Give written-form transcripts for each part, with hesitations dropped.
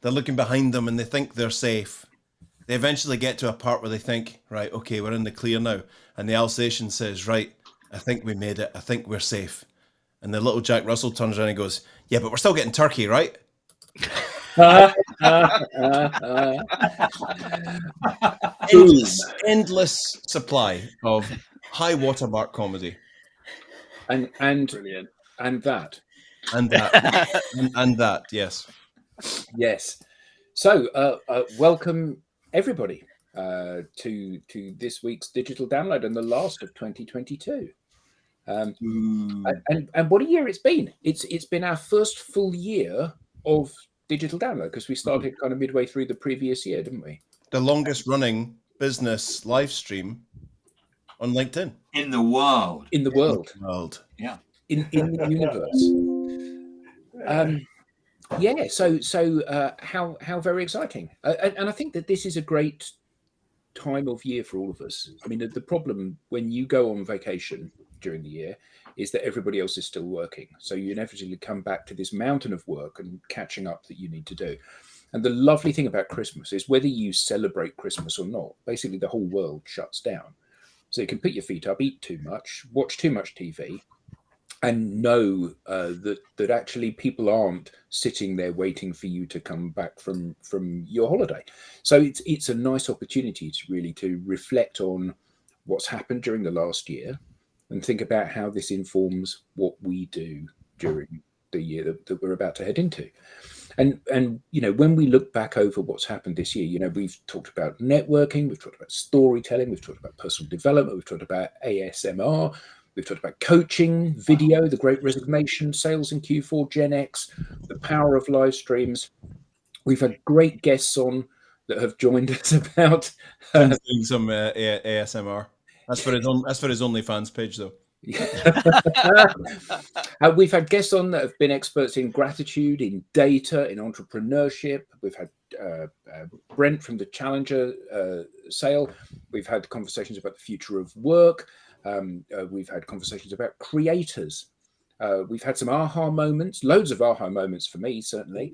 They're looking behind them and they think they're safe. They eventually get to a part where they think, right, okay, we're in the clear now. And the Alsatian says, right, I think we made it. I think we're safe. And the little Jack Russell turns around and goes, yeah, but we're still getting turkey, right? endless supply of high watermark comedy. And Brilliant. and that. And that. and that, yes. Yes. So welcome everybody to this week's digital download and the last of 2022. And what a year it's been. It's been our first full year of digital download because we started kind of midway through the previous year, didn't we? The longest running business live stream on LinkedIn. In the world. In the world. Yeah. In the universe. Yeah, so how very exciting. And I think that this is a great time of year for all of us. I mean, the problem when you go on vacation during the year is that everybody else is still working. So you inevitably come back to this mountain of work and catching up that you need to do. And the lovely thing about Christmas is whether you celebrate Christmas or not, basically the whole world shuts down. So you can put your feet up, eat too much, watch too much TV, and know that actually people aren't sitting there waiting for you to come back from your holiday. So it's a nice opportunity to reflect on what's happened during the last year and think about how this informs what we do during the year that we're about to head into. And when we look back over what's happened this year, we've talked about networking, we've talked about storytelling, we've talked about personal development, we've talked about ASMR, we've talked about coaching, video, the Great Resignation, sales in Q4, Gen X, the power of live streams. We've had great guests on that have joined us about doing some ASMR. That's for his OnlyFans page, though. We've had guests on that have been experts in gratitude, in data, in entrepreneurship. We've had Brent from the Challenger sale. We've had conversations about the future of work. We've had conversations about creators. We've had some aha moments, loads of aha moments for me, certainly.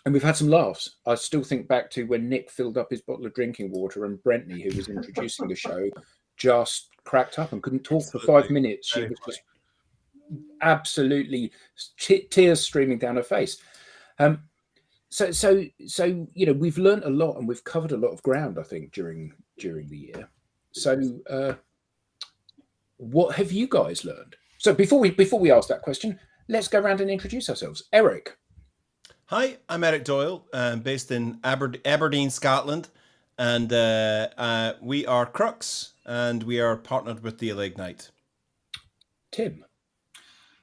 And we've had some laughs. I still think back to when Nick filled up his bottle of drinking water and Brentney, who was introducing the show, just cracked up and couldn't talk for 5 minutes. She was just absolutely tears streaming down her face. So we've learned a lot and we've covered a lot of ground, I think, during the year. So what have you guys learned? So before we ask that question, let's go around and introduce ourselves. Eric. Hi, I'm Eric Doyle, based in Aberdeen, Scotland, and we are Crux, and we are partnered with DLA Ignite. Tim.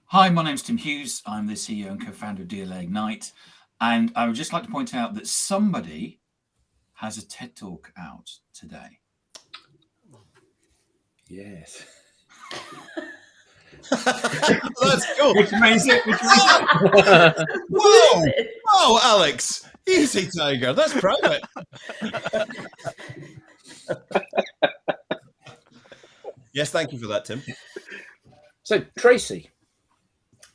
Hi, my name's Tim Hughes. I'm the CEO and co-founder of DLA Ignite, and I would just like to point out that somebody has a TED Talk out today. Yes. That's cool. Which makes it. Whoa, Alex. Easy, Tiger. That's private. Yes, thank you for that, Tim. So, Tracy.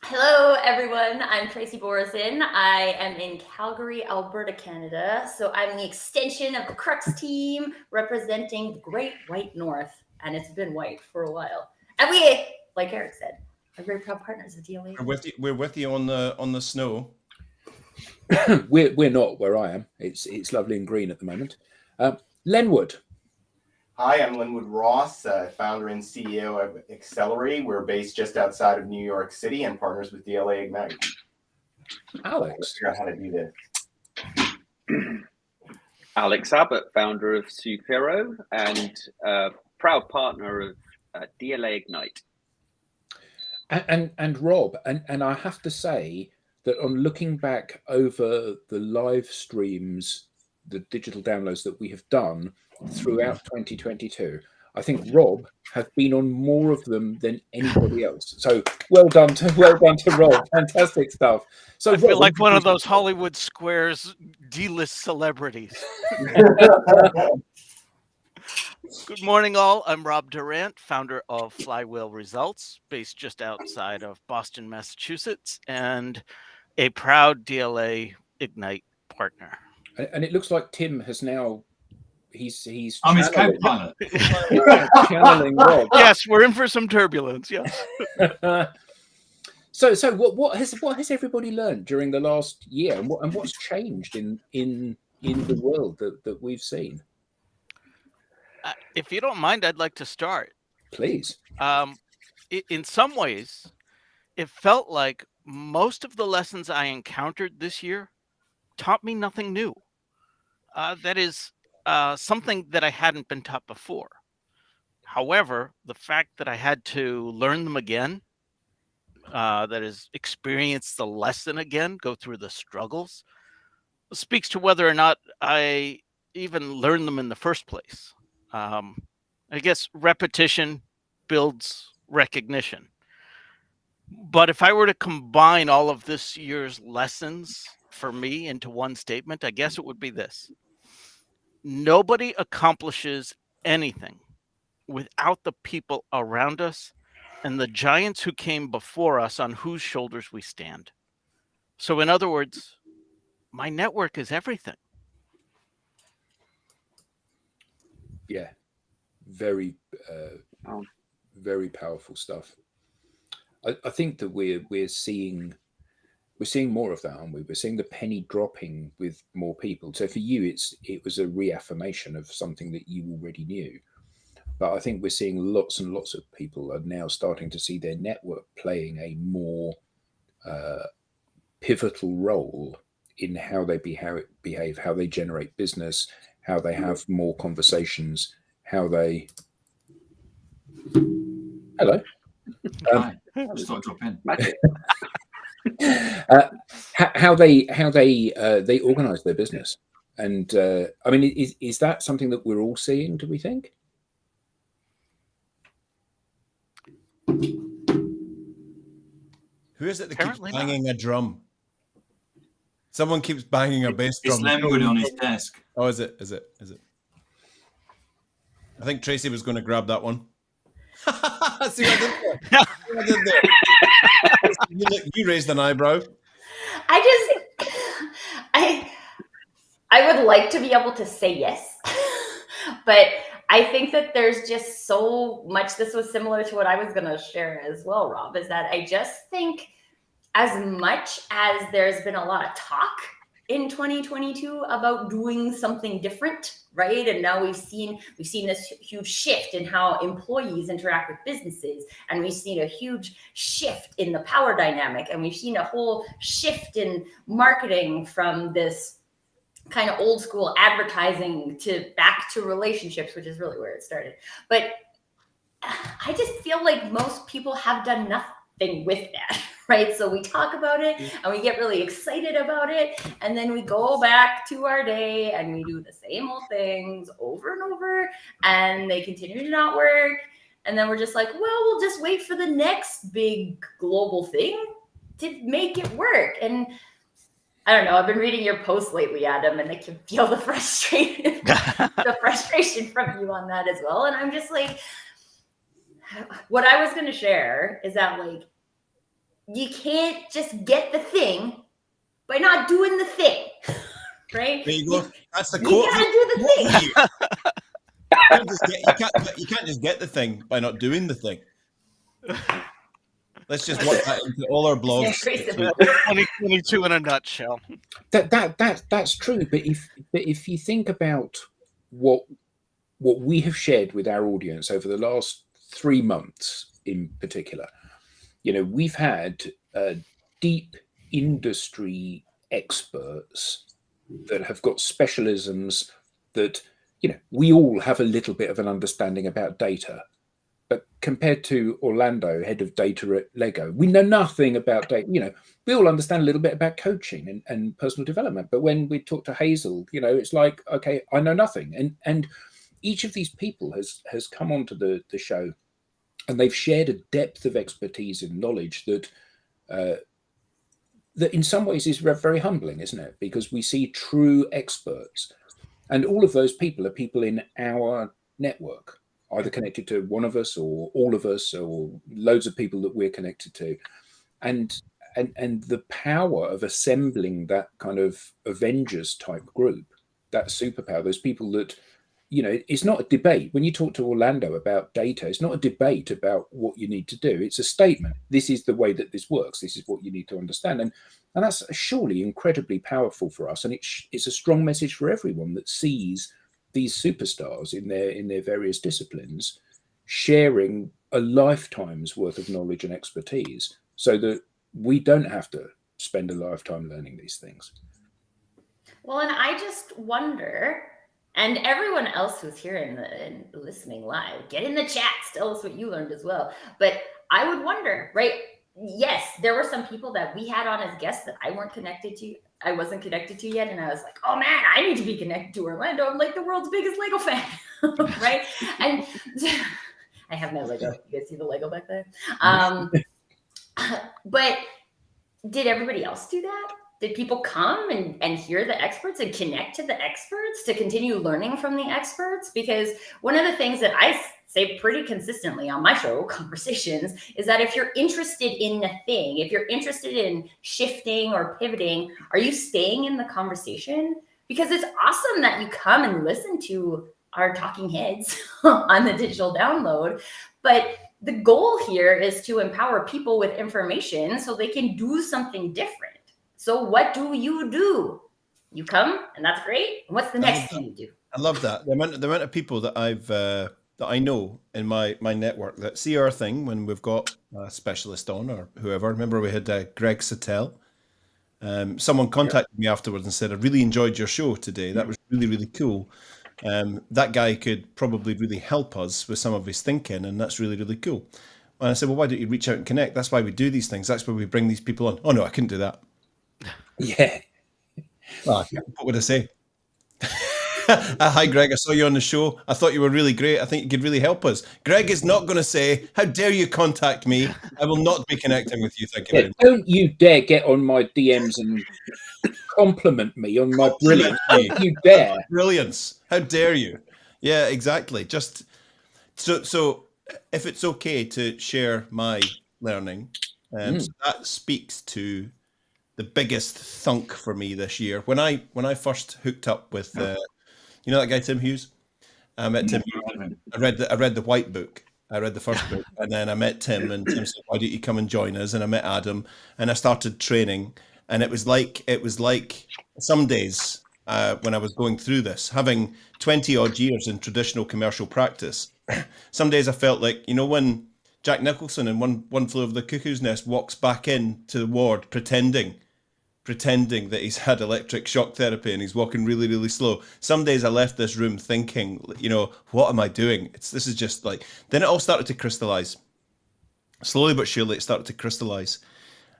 Hello, everyone. I'm Tracy Borison. I am in Calgary, Alberta, Canada. So I'm the extension of the Crux team representing the Great White North. And it's been white for a while. And we, like Eric said, are very proud partners of DLA. We're with you on the snow. we're not where I am. It's lovely and green at the moment. Lenwood. Hi, I'm Linwood Ross, founder and CEO of Accelerate. We're based just outside of New York City and partners with DLA Ignite. Alex. Figure out how to do this. Alex Abbott, founder of Supero and proud partner of DLA Ignite. And Rob, and I have to say that on looking back over the live streams, the digital downloads that we have done throughout 2022, I think Rob has been on more of them than anybody else. So well done to Rob. Fantastic stuff. So I feel like one of those Hollywood Squares D-list celebrities. Good morning, all. I'm Rob Durant, founder of Flywheel Results, based just outside of Boston, Massachusetts, and a proud DLA Ignite partner. And it looks like Tim has now he's I'm his channeling- co-pilot. channeling Rob. Yes, we're in for some turbulence. Yes. So what has everybody learned during the last year, and what's changed in the world that we've seen? If you don't mind, I'd like to start. Please. In some ways, it felt like most of the lessons I encountered this year taught me nothing new. That is something that I hadn't been taught before. However, the fact that I had to learn them again, that is, experience the lesson again, go through the struggles, speaks to whether or not I even learned them in the first place. I guess repetition builds recognition. But if I were to combine all of this year's lessons for me into one statement, I guess it would be this: nobody accomplishes anything without the people around us and the giants who came before us on whose shoulders we stand. So, in other words, my network is everything. Yeah, very very powerful stuff. I think that we're seeing more of that, aren't we? We're seeing the penny dropping with more people. So for you, it was a reaffirmation of something that you already knew. But I think we're seeing lots and lots of people are now starting to see their network playing a more pivotal role in how they behave, how they generate business, how they have more conversations, how they. Hello. Hi. Just thought I'd drop in. How they organise their business, and I mean, is that something that we're all seeing? Do we think? Who is it that Apparently keeps not. banging a drum? Someone keeps banging a bass It's drum. Lenwood on his desk. Oh, is it? I think Tracy was going to grab that one. See what I did there? You raised an eyebrow. I would like to be able to say yes, but I think that there's just so much. This was similar to what I was going to share as well, Rob, is that I just think as much as there's been a lot of talk in 2022 about doing something different, right? And now we've seen this huge shift in how employees interact with businesses, and we've seen a huge shift in the power dynamic, and we've seen a whole shift in marketing from this kind of old school advertising to back to relationships, which is really where it started. But I just feel like most people have done nothing with that, right? So we talk about it and we get really excited about it, and then we go back to our day and we do the same old things over and over, and they continue to not work. And then we're just like, well, we'll just wait for the next big global thing to make it work. And I don't know, I've been reading your posts lately, Adam, and I can feel the frustration from you on that as well. And I'm just like, what I was going to share is that, like, you can't just get the thing by not doing the thing, right? There you go. That's the You quote. gotta do the thing. You can't just get the thing by not doing the thing. Let's just work that into all our blogs. 2022 in a nutshell. That's true. But if you think about what we have shared with our audience over the last 3 months in particular, you know, we've had deep industry experts that have got specialisms that, you know, we all have a little bit of an understanding about data. But compared to Orlando, head of data at Lego, we know nothing about data. You know, we all understand a little bit about coaching and personal development. But when we talk to Hazel, you know, it's like, okay, I know nothing. And each of these people has come onto the show, and they've shared a depth of expertise and knowledge that that in some ways is very humbling, isn't it? Because we see true experts, and all of those people are people in our network, either connected to one of us or all of us or loads of people that we're connected to. And and the power of assembling that kind of Avengers type group, that superpower, those people that, it's not a debate. When you talk to Orlando about data, it's not a debate about what you need to do. It's a statement. This is the way that this works. This is what you need to understand. And that's surely incredibly powerful for us. And it's a strong message for everyone that sees these superstars in their various disciplines sharing a lifetime's worth of knowledge and expertise, so that we don't have to spend a lifetime learning these things. Well, and I just wonder, and everyone else who's here and listening live, get in the chats, tell us what you learned as well. But I would wonder, right? Yes, there were some people that we had on as guests that I wasn't connected to yet. And I was like, oh man, I need to be connected to Orlando. I'm like the world's biggest Lego fan, right? And I have no Lego. You guys see the Lego back there? But did everybody else do that? Did people come and hear the experts and connect to the experts to continue learning from the experts? Because one of the things that I say pretty consistently on my show, Conversations, is that if you're interested in a thing, if you're interested in shifting or pivoting, are you staying in the conversation? Because it's awesome that you come and listen to our talking heads on the digital download. But the goal here is to empower people with information so they can do something different. So what do? You come, and that's great. And what's the next thing you do? I love that. The amount of people that that I know in my network that see our thing when we've got a specialist on or whoever. Remember we had Greg Sattel. Someone contacted me afterwards and said, I really enjoyed your show today. That was really, really cool. That guy could probably really help us with some of his thinking, and that's really, really cool. And I said, well, why don't you reach out and connect? That's why we do these things. That's why we bring these people on. Oh, no, I couldn't do that. Yeah. Well, what would I say? Hi, Greg. I saw you on the show. I thought you were really great. I think you could really help us. Greg is not going to say, how dare you contact me? I will not be connecting with you. Thank you very much. Don't you dare get on my DMs and compliment me on my brilliance. Don't you dare. Brilliance. How dare you? Yeah, exactly. Just so if it's okay to share my learning, so that speaks to the biggest thunk for me this year. When I first hooked up with you know that guy Tim Hughes? I met Tim. I read the White Book. I read the first book, and then I met Tim, and Tim said, "Why don't you come and join us?" And I met Adam, and I started training. And it was like some days when I was going through this, having 20 odd years in traditional commercial practice. Some days I felt like, when Jack Nicholson in One Flew Over the Cuckoo's Nest walks back into the ward pretending that he's had electric shock therapy and he's walking really, really slow. Some days I left this room thinking, what am I doing? This is just like, then it all started to crystallize. Slowly but surely it started to crystallize.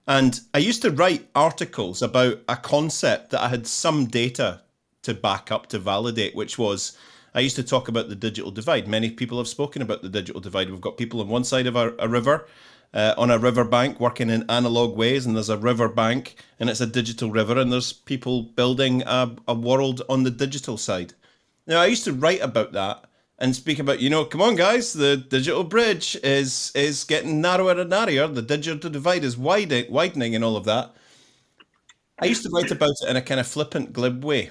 And I used to write articles about a concept that I had some data to back up, to validate, which was, I used to talk about the digital divide. Many people have spoken about the digital divide. We've got people on one side of a river, on a river bank, working in analog ways, and there's a river bank, and it's a digital river, and there's people building a world on the digital side. Now, I used to write about that and speak about, come on, guys, the digital bridge is getting narrower and narrower. The digital divide is widening and all of that. I used to write about it in a kind of flippant, glib way.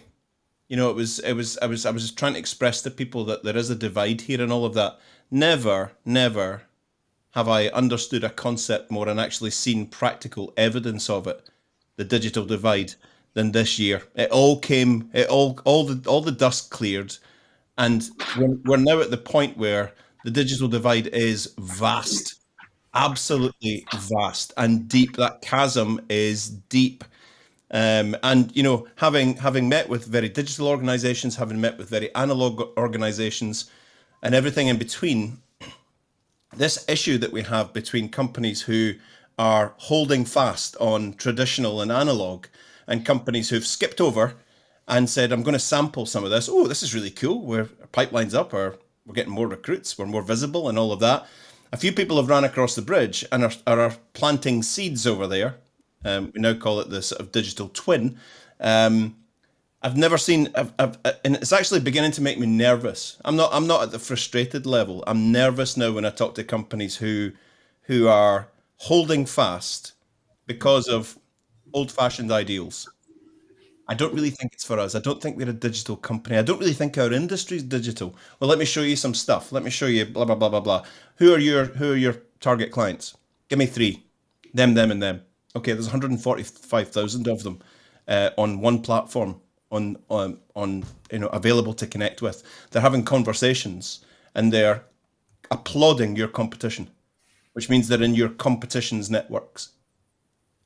I was just trying to express to people that there is a divide here and all of that. Never have I understood a concept more and actually seen practical evidence of it, the digital divide, than this year. All the dust cleared. And we're now at the point where the digital divide is vast, absolutely vast and deep. That chasm is deep. And, having met with very digital organizations, having met with very analog organizations and everything in between, this issue that we have between companies who are holding fast on traditional and analog and companies who've skipped over and said, I'm going to sample some of this. Oh, this is really cool. Our pipeline's up, or we're getting more recruits, we're more visible and all of that. A few people have ran across the bridge and are planting seeds over there. We now call it the sort of digital twin. I've never seen, and it's actually beginning to make me nervous. I'm not at the frustrated level. I'm nervous now when I talk to companies who are holding fast because of old-fashioned ideals. I don't really think it's for us. I don't think we're a digital company. I don't really think our industry is digital. Well, let me show you some stuff. Let me show you blah blah blah blah blah. Who are your target clients? Give me 3. Them, and them. Okay, there's 145,000 of them on one platform on available to connect with. They're having conversations and they're applauding your competition, which means they're in your competition's networks.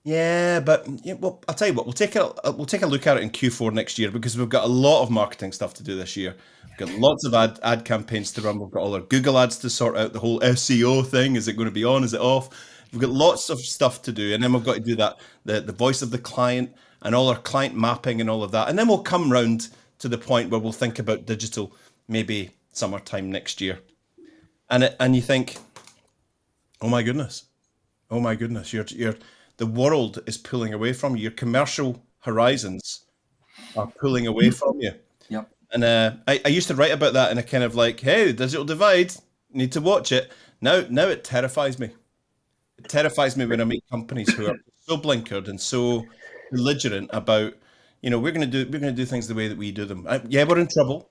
Yeah, but well, I'll tell you what. We'll take a look at it in Q4 next year because we've got a lot of marketing stuff to do this year. We've got lots of ad campaigns to run. We've got all our Google ads to sort out. The whole SEO thing. Is it going to be on? Is it off? We've got lots of stuff to do, and then we've got to do that. The voice of the client and all our client mapping and all of that, and then we'll come round to the point where we'll think about digital maybe summertime next year. And you think, oh my goodness, you're the world is pulling away from you. Your commercial horizons are pulling away from you. Yep. And I used to write about that in a kind of like, hey, the digital divide, need to watch it. Now it terrifies me. It terrifies me when I meet companies who are so blinkered and so belligerent about, we're going to do things the way that we do them. We're in trouble.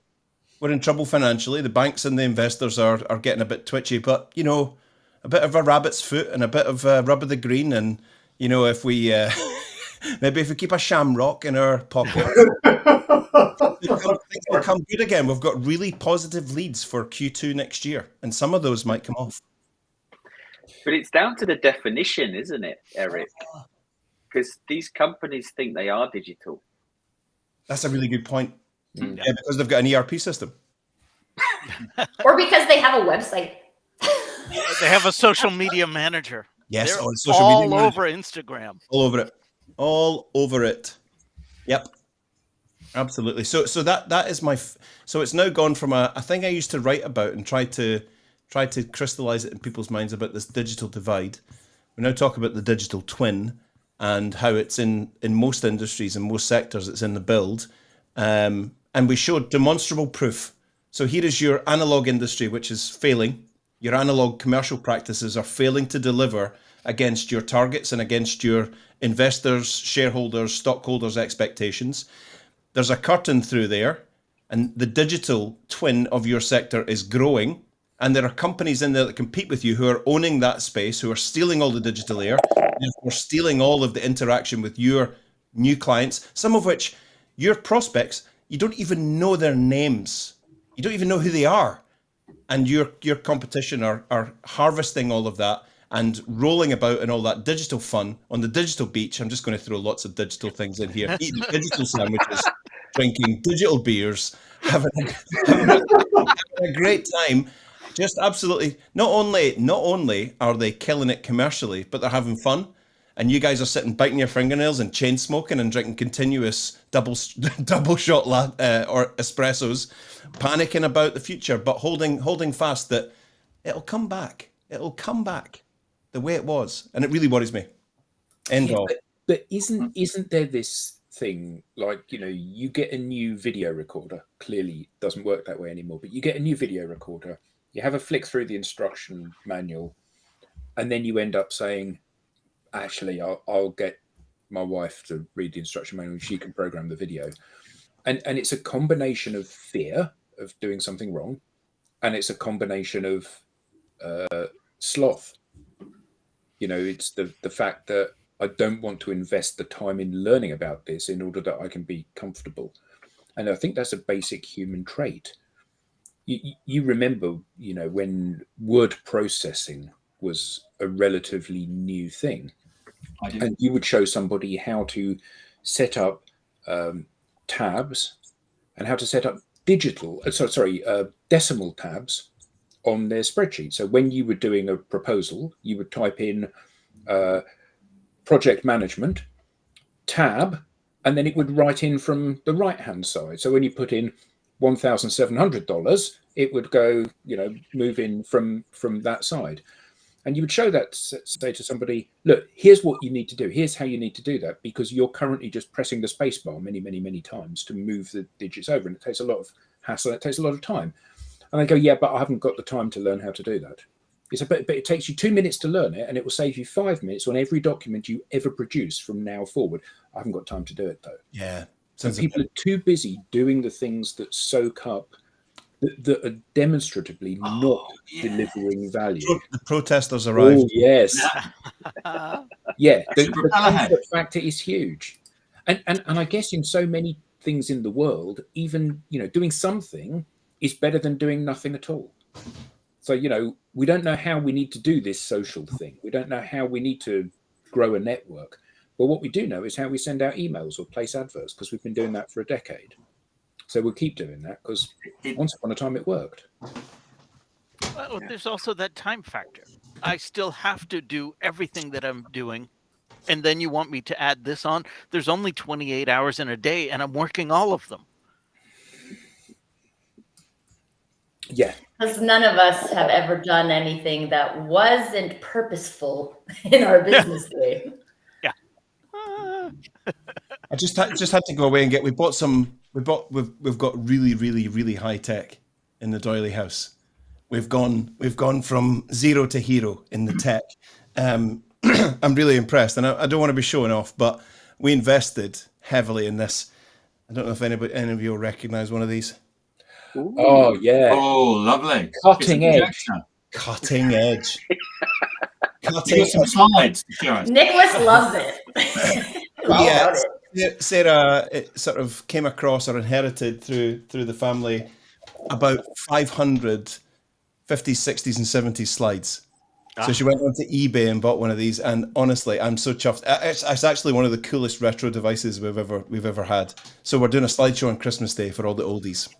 We're in trouble financially. The banks and the investors are getting a bit twitchy, but a bit of a rabbit's foot and a bit of rub of the green, and if we maybe if we keep a shamrock in our pocket, things will come good again. We've got really positive leads for Q2 next year, and some of those might come off. But it's down to the definition, isn't it, Eric? Because these companies think they are digital. That's a really good point. Yeah, because they've got an ERP system. Or because they have a website. They have a social media manager. Yes, They're social media all manager. over Instagram. All over it. Yep, absolutely. So that is my. So it's now gone from a thing I used to write about and try to crystallize it in people's minds about this digital divide. We now talk about the digital twin and how it's in most industries and most sectors. It's in the build, and we showed demonstrable proof. So here is your analog industry, which is failing. Your analog commercial practices are failing to deliver against your targets and against your investors, shareholders, stockholders' expectations. There's a curtain through there, and the digital twin of your sector is growing. And there are companies in there that compete with you who are owning that space, who are stealing all the digital air, therefore stealing all of the interaction with your new clients, some of which your prospects, you don't even know their names. You don't even know who they are. And your competition are harvesting all of that and rolling about in all that digital fun on the digital beach. I'm just going to throw lots of digital things in here. Eating digital sandwiches, drinking digital beers, having a great time. Just absolutely. Not only are they killing it commercially, but they're having fun. And you guys are sitting biting your fingernails and chain smoking and drinking continuous double shot or espressos, panicking about the future, but holding fast that it'll come back. It'll come back the way it was, and it really worries me. End of. But isn't there this thing like you get a new video recorder? Clearly, it doesn't work that way anymore. But you get a new video recorder, you have a flick through the instruction manual, and then you end up saying, actually, I'll get my wife to read the instruction manual. She can program the video. And it's a combination of fear of doing something wrong. And it's a combination of sloth. It's the fact that I don't want to invest the time in learning about this in order that I can be comfortable. And I think that's a basic human trait. You remember, when word processing was a relatively new thing. I do. And you would show somebody how to set up tabs and how to set up decimal tabs on their spreadsheet. So when you were doing a proposal, you would type in project management tab, and then it would write in from the right-hand side. So when you put in $1,700, it would go, move in from that side. And you would show that, say to somebody, look, here's what you need to do. Here's how you need to do that, because you're currently just pressing the space bar many, many, many times to move the digits over. And it takes a lot of hassle. It takes a lot of time. And they go, yeah, but I haven't got the time to learn how to do that. But it takes you 2 minutes to learn it, and it will save you 5 minutes on every document you ever produce from now forward. I haven't got time to do it though. Yeah. And people are too busy doing the things that soak up, that are demonstratively not delivering value. The protesters arrived. Oh, yes. Yeah, the comfort factor is huge. And I guess in so many things in the world, even, doing something is better than doing nothing at all. So, we don't know how we need to do this social thing. We don't know how we need to grow a network. But what we do know is how we send out emails or place adverts, because we've been doing that for a decade. So we'll keep doing that because once upon a time it worked. Well, there's also that time factor. I still have to do everything that I'm doing. And then you want me to add this on? There's only 28 hours in a day, and I'm working all of them. Yeah. Because none of us have ever done anything that wasn't purposeful in our business day. Yeah. I just had to go away and we've got really, really, really high tech in the Doyley house. We've gone from zero to hero in the tech. I'm really impressed, and I don't want to be showing off, but we invested heavily in this. I don't know if any of you will recognize one of these. Ooh. Oh yeah! Oh, lovely! Cutting edge. Cutting edge. Cutting some slides. Nicholas loves it. Yeah, Sarah it sort of came across or inherited through the family about 500 50s, 60s, and 70s slides. So she went onto eBay and bought one of these, and honestly, I'm so chuffed. It's actually one of the coolest retro devices we've ever had. So we're doing a slideshow on Christmas Day for all the oldies.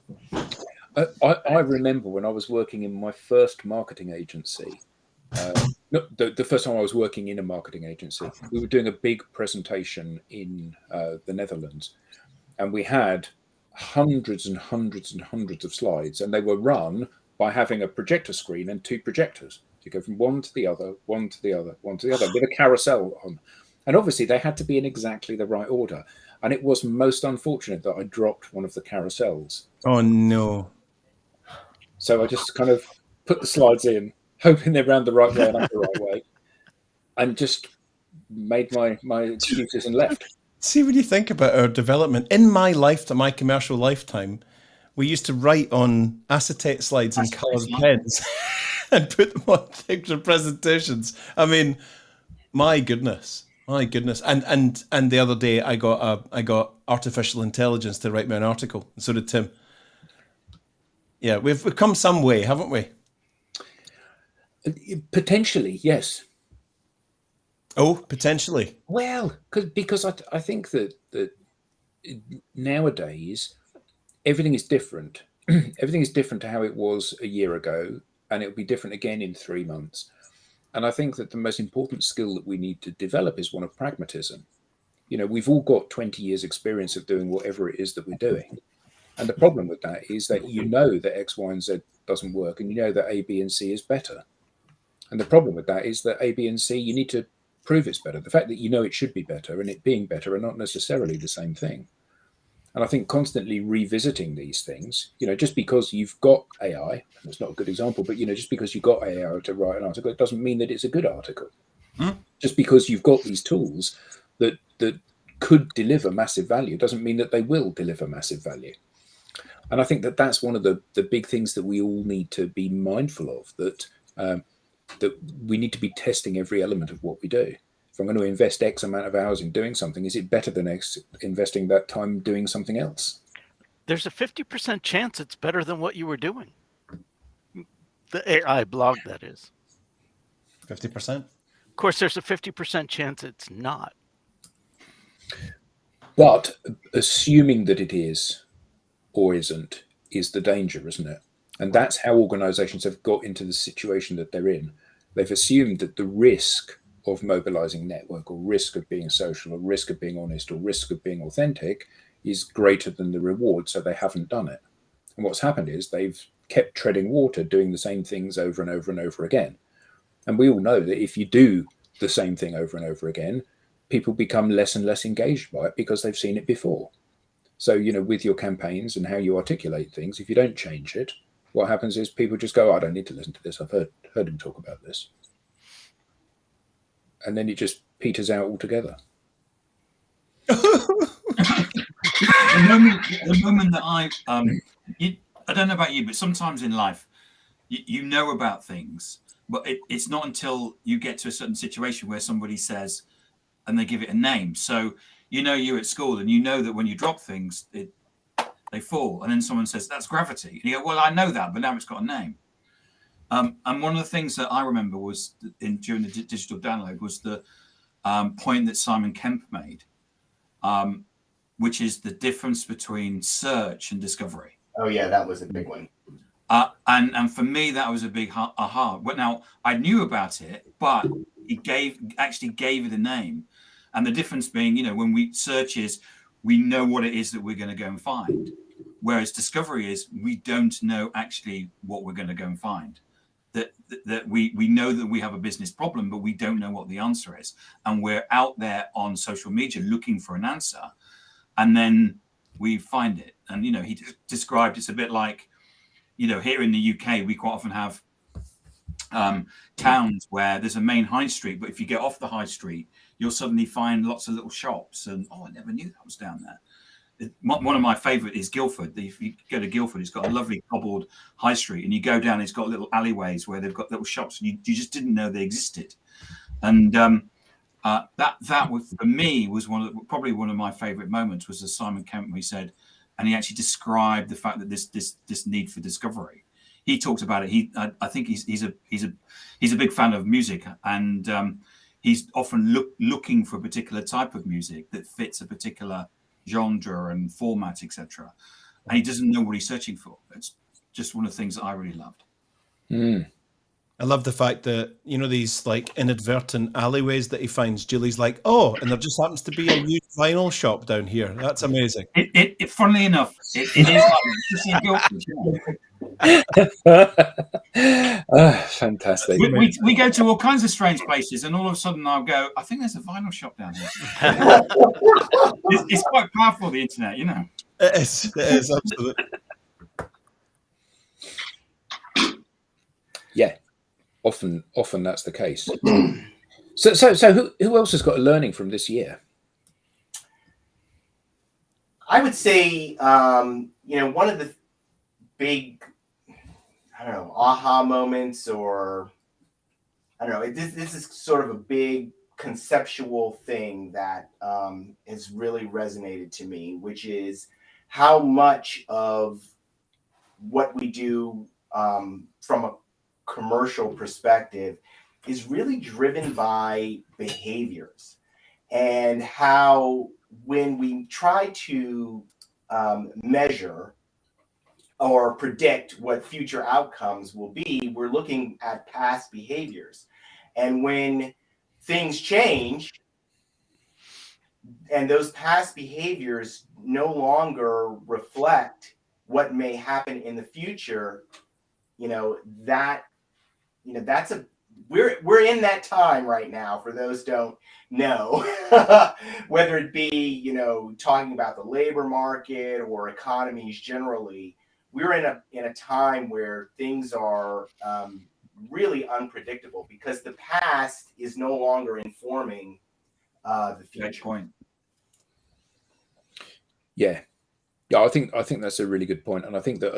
I remember when I was working in my first marketing agency. The first time I was working in a marketing agency, we were doing a big presentation in the Netherlands, and we had hundreds and hundreds and hundreds of slides, and they were run by having a projector screen and two projectors. You go from one to the other, one to the other, one to the other, with a carousel on. And obviously they had to be in exactly the right order. And it was most unfortunate that I dropped one of the carousels. Oh, no. So I just kind of put the slides in, hoping they're round the right way and up the right way, and just made my excuses and left. See, when you think about our development, in my commercial lifetime, we used to write on acetate slides and coloured pens and put them on things for presentations. I mean, my goodness. And the other day I got artificial intelligence to write me an article, and so did Tim. Yeah, we've come some way, haven't we? Potentially, yes. Oh, potentially. Well, because I think that nowadays everything is different. Everything is different to how it was a year ago, and it'll be different again in 3 months. And I think that the most important skill that we need to develop is one of pragmatism. We've all got 20 years experience of doing whatever it is that we're doing. And the problem with that is that that X, Y, and Z doesn't work, and that A, B, and C is better. And the problem with that is that A, B, and C, you need to prove it's better. The fact that it should be better and it being better are not necessarily the same thing. And I think constantly revisiting these things, just because you've got AI, that's not a good example, but, just because you've got AI to write an article, it doesn't mean that it's a good article. Just because you've got these tools that could deliver massive value doesn't mean that they will deliver massive value. And I think that that's one of the big things that we all need to be mindful of, that we need to be testing every element of what we do. If I'm going to invest X amount of hours in doing something, is it better than investing that time doing something else? There's a 50% chance it's better than what you were doing. The AI blog, that is. 50%? Of course, there's a 50% chance it's not. But assuming that it is or isn't is the danger, isn't it? And that's how organizations have got into the situation that they're in. They've assumed that the risk of mobilizing network, or risk of being social, or risk of being honest, or risk of being authentic is greater than the reward, so they haven't done it. And what's happened is they've kept treading water, doing the same things over and over and over again. And we all know that if you do the same thing over and over again, people become less and less engaged by it because they've seen it before. So, with your campaigns and how you articulate things, if you don't change it, what happens is people just go, I don't need to listen to this. I've heard him talk about this. And then it just peters out altogether. The moment that I don't know about you, but sometimes in life, you know about things, but it's not until you get to a certain situation where somebody says, and they give it a name. So, you're at school and you know that when you drop things, they fall. And then someone says, that's gravity. And you go, well, I know that, but now it's got a name. And one of the things that I remember was during the digital download was the point that Simon Kemp made, which is the difference between search and discovery. Oh yeah, that was a big one. And for me, that was a big aha. But now I knew about it, but he actually gave it a name. And the difference being, when we search is we know what it is that we're going to go and find, whereas discovery is we don't know actually what we're going to go and find. That we know that we have a business problem, but we don't know what the answer is, and we're out there on social media looking for an answer, and then we find it. And he described it's a bit like, here in the UK, we quite often have towns where there's a main high street, but if you get off the high street, you'll suddenly find lots of little shops, and I never knew that was down there. One of my favorite is Guildford. If you go to Guildford, it's got a lovely cobbled high street, and you go down, it's got little alleyways where they've got little shops, and you just didn't know they existed. And that was, for me, was probably one of my favorite moments was the Simon Kemp, where he said, and he actually described the fact that this need for discovery. He talks about it. I think he's a big fan of music, and he's often looking for a particular type of music that fits a particular genre and format, etc. And he doesn't know what he's searching for. It's just one of the things that I really loved. I love the fact that, these like inadvertent alleyways that he finds, Julie's like, oh, and there just happens to be a new vinyl shop down here. That's amazing. It funnily enough, it is fantastic. We go to all kinds of strange places, and all of a sudden I'll go, I think there's a vinyl shop down here. It's quite powerful, the internet, It is absolutely. Yeah, often that's the case. So who else has got a learning from this year? I would say, one of the big, aha moments, or I don't know, this is sort of a big conceptual thing that has really resonated to me, which is how much of what we do from a commercial perspective is really driven by behaviors, and how when we try to measure or predict what future outcomes will be, we're looking at past behaviors. And when things change and those past behaviors no longer reflect what may happen in the future, we're in that time right now. For those don't know, whether it be talking about the labor market or economies generally, we're in a time where things are really unpredictable, because the past is no longer informing the future. Great point. Yeah, I think that's a really good point, and I think that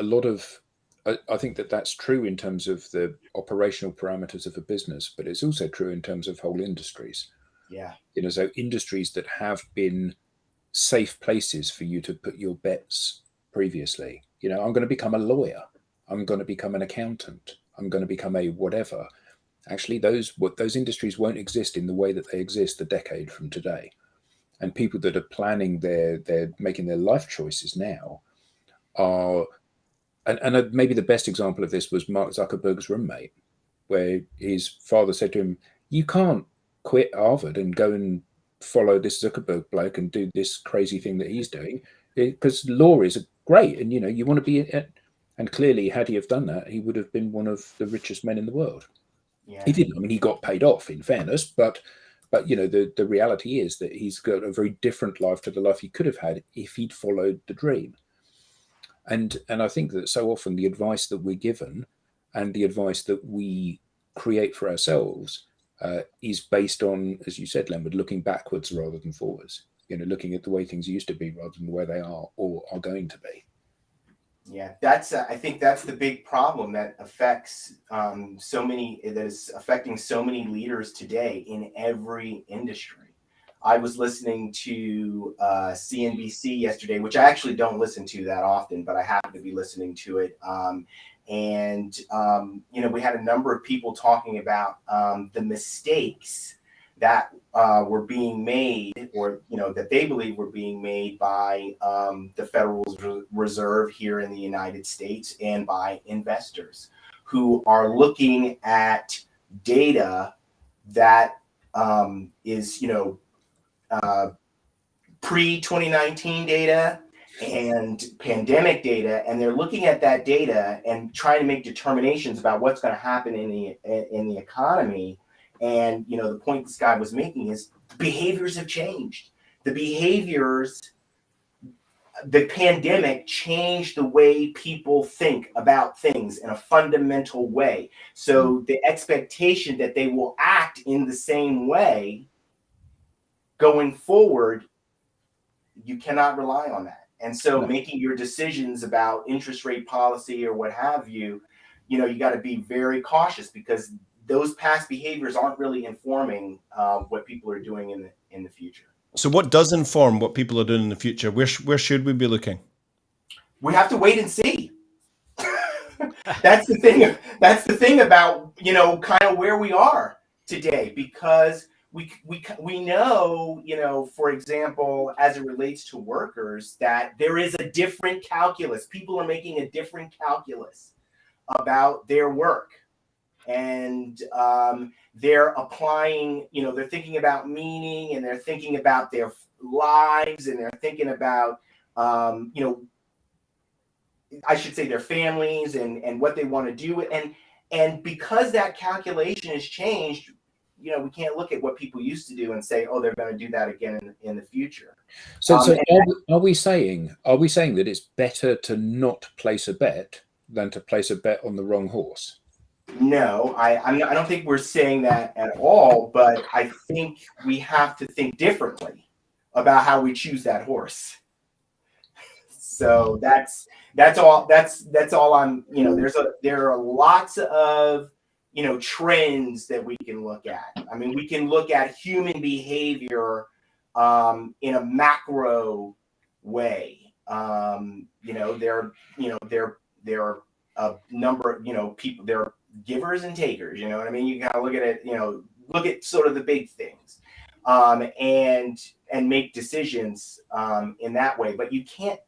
I think that that's true in terms of the operational parameters of a business, but it's also true in terms of whole industries. Yeah. So industries that have been safe places for you to put your bets previously. I'm going to become a lawyer. I'm going to become an accountant. I'm going to become a whatever. Actually, those industries won't exist in the way that they exist a decade from today. And people that are planning they're making their life choices now are. And maybe the best example of this was Mark Zuckerberg's roommate, where his father said to him, you can't quit Harvard and go and follow this Zuckerberg bloke and do this crazy thing that he's doing, because law is great, and you want to be. And clearly, had he have done that, he would have been one of the richest men in the world. Yeah. He didn't. I mean, he got paid off, in fairness, but the reality is that he's got a very different life to the life he could have had if he'd followed the dream. And I think that so often the advice that we're given and the advice that we create for ourselves is based on, as you said, Leonard, looking backwards rather than forwards. Looking at the way things used to be rather than the way they are or are going to be. Yeah, I think that's the big problem that affects that is affecting so many leaders today in every industry. I was listening to CNBC yesterday, which I actually don't listen to that often, but I happen to be listening to it. We had a number of people talking about the mistakes that were being made, or that they believe were being made by the Federal Reserve here in the United States and by investors who are looking at data that is pre-2019 data and pandemic data, and they're looking at that data and trying to make determinations about what's going to happen in the economy. And the point this guy was making is behaviors have changed. The pandemic changed the way people think about things in a fundamental way. So the expectation that they will act in the same way going forward, you cannot rely on that. And so making your decisions about interest rate policy or what have you, you got to be very cautious, because those past behaviors aren't really informing what people are doing in the future. So what does inform what people are doing in the future? Where should we be looking? We have to wait and see. That's the thing. That's the thing about, kind of where we are today, because we know, for example, as it relates to workers, that there is a different calculus. People are making a different calculus about their work. And they're applying, they're thinking about meaning, and they're thinking about their lives, and they're thinking about, I should say their families and what they want to do. And because that calculation has changed, we can't look at what people used to do and say, oh, they're going to do that again in the future. So are we saying that it's better to not place a bet than to place a bet on the wrong horse? No, I don't think we're saying that at all, but I think we have to think differently about how we choose that horse. So that's all I'm, there are lots of, trends that we can look at. I mean, we can look at human behavior in a macro way. There are a number of, people, there are givers and takers, you know what I mean? You gotta look at it, look at sort of the big things, and make decisions in that way. But you can't,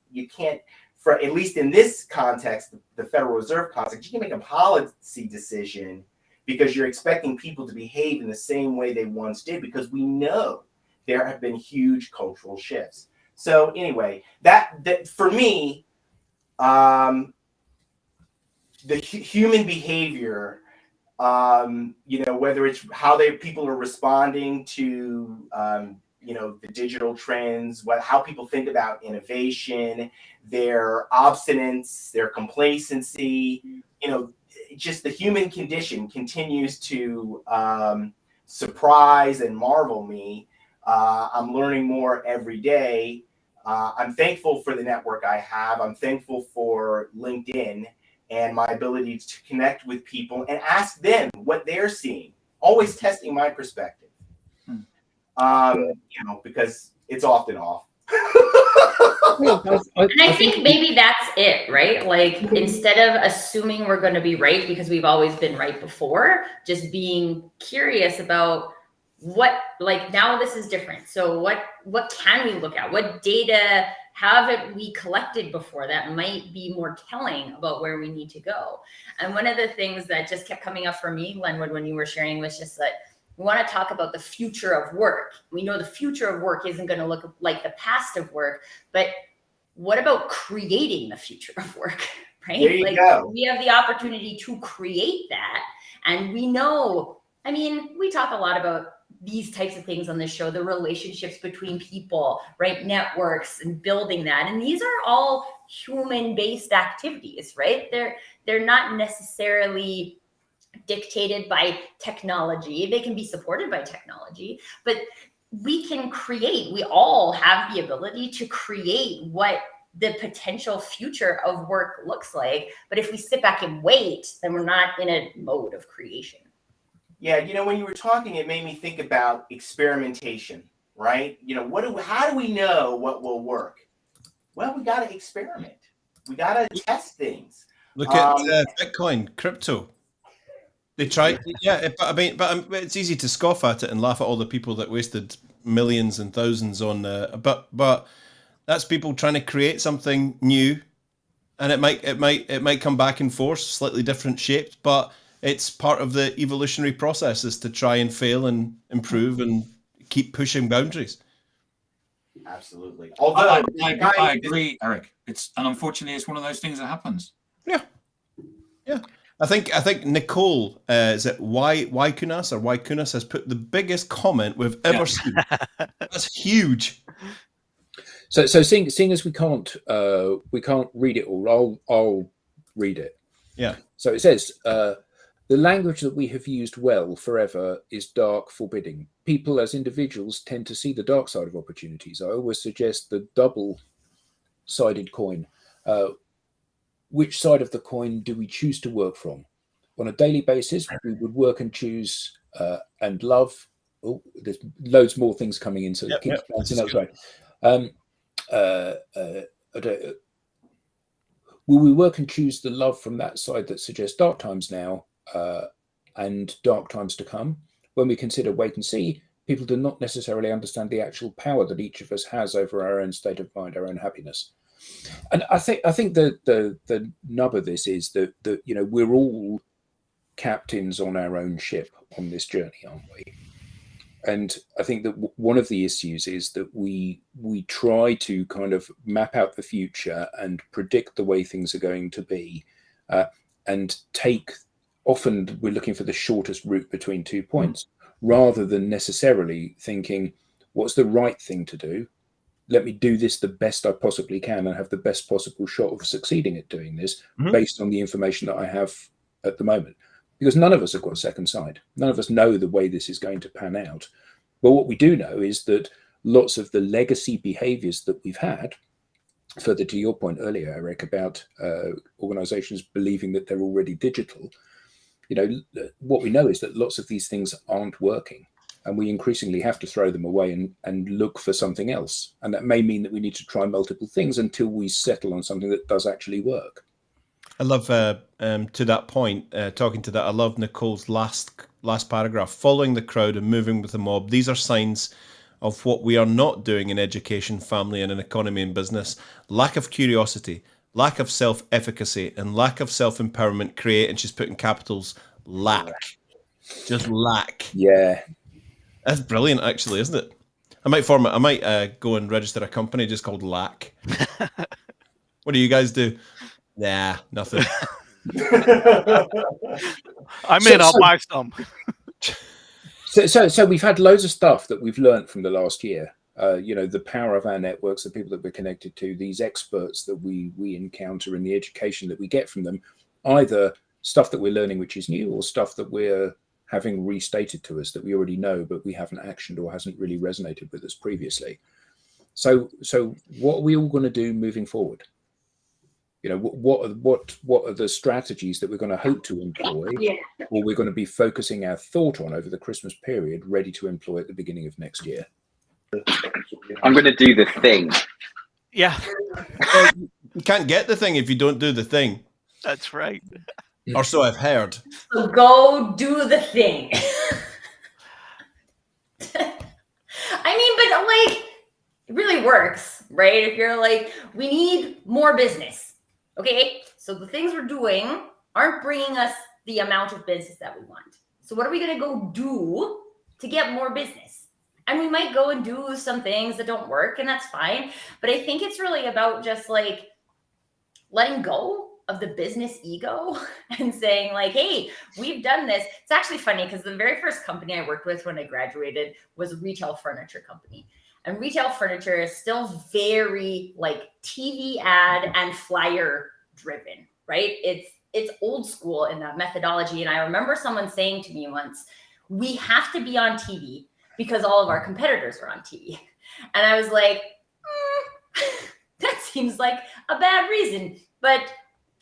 for at least in this context, the Federal Reserve context, you can make a policy decision because you're expecting people to behave in the same way they once did, because we know there have been huge cultural shifts. So anyway, that for me, the human behavior, whether it's how people are responding to, the digital trends, how people think about innovation, their obstinance, their complacency, just the human condition continues to surprise and marvel me. I'm learning more every day. I'm thankful for the network I have. I'm thankful for LinkedIn and my ability to connect with people and ask them what they're seeing, always testing my perspective. Because it's often off. And I think maybe that's it, right? Like, instead of assuming we're going to be right because we've always been right before, just being curious about now this is different. So what can we look at? What data have we collected before that might be more telling about where we need to go? And one of the things that just kept coming up for me, Lenwood, when you were sharing, was just that we want to talk about the future of work. We know the future of work isn't going to look like the past of work, but what about creating the future of work, right? There you go. We have the opportunity to create that. And we know, I mean, we talk a lot about these types of things on this show, the relationships between people, right? Networks and building that. And these are all human-based activities, right? They're not necessarily dictated by technology. They can be supported by technology, but we all have the ability to create what the potential future of work looks like. But if we sit back and wait, then we're not in a mode of creation. Yeah, when you were talking, it made me think about experimentation, right? How do we know what will work? Well, we got to experiment. We got to test things. Look at Bitcoin, crypto. They tried, but it's easy to scoff at it and laugh at all the people that wasted millions and thousands on. But that's people trying to create something new, and it might come back in force, slightly different shaped, but it's part of the evolutionary process is to try and fail and improve and keep pushing boundaries. Absolutely. Although I agree, Eric. Unfortunately it's one of those things that happens. Yeah. I think Nicole is it Kunas has put the biggest comment we've ever seen. That's huge. So seeing as we can't read it all, I'll read it. Yeah. So it says, the language that we have used well forever is dark, forbidding. People as individuals tend to see the dark side of opportunities. I always suggest the double-sided coin. Which side of the coin do we choose to work from? On a daily basis, we would work and choose and love. Oh, there's loads more things coming in, so it keeps bouncing up. Right. Will we work and choose the love from that side that suggests dark times now and dark times to come? When we consider wait and see, people do not necessarily understand the actual power that each of us has over our own state of mind, our own happiness. And I think the nub of this is that we're all captains on our own ship on this journey, aren't we? And I think that one of the issues is that we try to kind of map out the future and predict the way things are going to be, and often we're looking for the shortest route between 2 points, rather than necessarily thinking, what's the right thing to do? Let me do this the best I possibly can and have the best possible shot of succeeding at doing this based on the information that I have at the moment. Because none of us have got a second sight. None of us know the way this is going to pan out. But what we do know is that lots of the legacy behaviors that we've had, further to your point earlier, Eric, about organizations believing that they're already digital, what we know is that lots of these things aren't working. And we increasingly have to throw them away and look for something else. And that may mean that we need to try multiple things until we settle on something that does actually work. I love to that point, talking to that, I love Nicole's last paragraph. Following the crowd and moving with the mob, these are signs of what we are not doing in education, family, and in economy and business. Lack of curiosity, lack of self-efficacy, and lack of self-empowerment create, and she's putting capitals, lack. Just lack. Yeah. That's brilliant, actually, isn't it? I might go and register a company just called Lack. What do you guys do? Nah, nothing. I'll buy some. So we've had loads of stuff that we've learned from the last year. The power of our networks, the people that we're connected to, these experts that we encounter, and the education that we get from them, either stuff that we're learning which is new, or stuff that we're having restated to us that we already know but we haven't actioned or hasn't really resonated with us previously. So what are we all going to do moving forward? What are the strategies that we're going to hope to employ, or we're going to be focusing our thought on over the Christmas period, ready to employ at the beginning of next year? I'm going to do the thing. Yeah. You can't get the thing if you don't do the thing. That's right. Or so I've heard. So go do the thing. But it really works, right? If you're like, we need more business. Okay, so the things we're doing aren't bringing us the amount of business that we want. So what are we going to go do to get more business? And we might go and do some things that don't work, and that's fine. But I think it's really about just like letting go of the business ego and saying like, hey, we've done this. It's actually funny because the very first company I worked with when I graduated was a retail furniture company. And retail furniture is still very like TV ad and flyer driven, right? It's old school in that methodology. And I remember someone saying to me once, we have to be on TV because all of our competitors are on TV. And I was like, that seems like a bad reason. But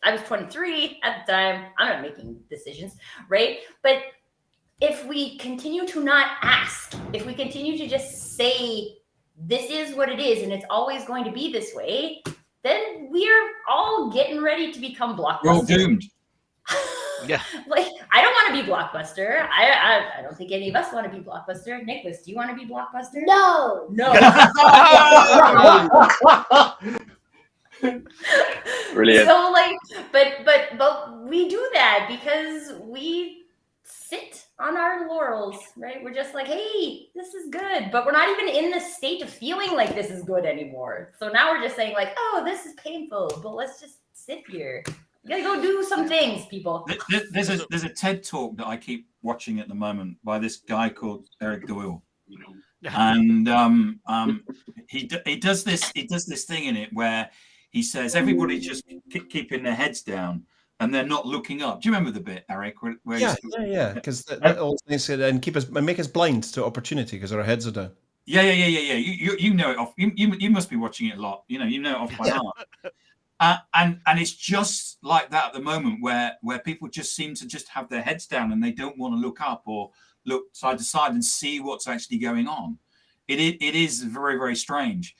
I was 23 at the time. I'm not making decisions, right? But if we continue to not ask, if we continue to just say, this is what it is, and it's always going to be this way, then we're all getting ready to become Blockbuster. We're all doomed. Yeah. Like, I don't want to be Blockbuster. I don't think any of us want to be Blockbuster. Nicholas, do you want to be Blockbuster? No. No. Brilliant. So like, but we do that because we sit on our laurels, right? We're just like, hey, this is good, but we're not even in the state of feeling like this is good anymore. So now we're just saying like, oh, this is painful, but let's just sit here. You gotta go do some things, people. There's a TED talk that I keep watching at the moment by this guy called Eric Doyle, and he does this thing in it where he says everybody's just keeping their heads down and they're not looking up. Do you remember the bit, Eric? Where Yeah. Because that old thing said, and make us blind to opportunity because our heads are down. Yeah. You know it off. You must be watching it a lot. You know it off by heart. And it's just like that at the moment where people just seem to just have their heads down and they don't want to look up or look side to side and see what's actually going on. It is very, very strange.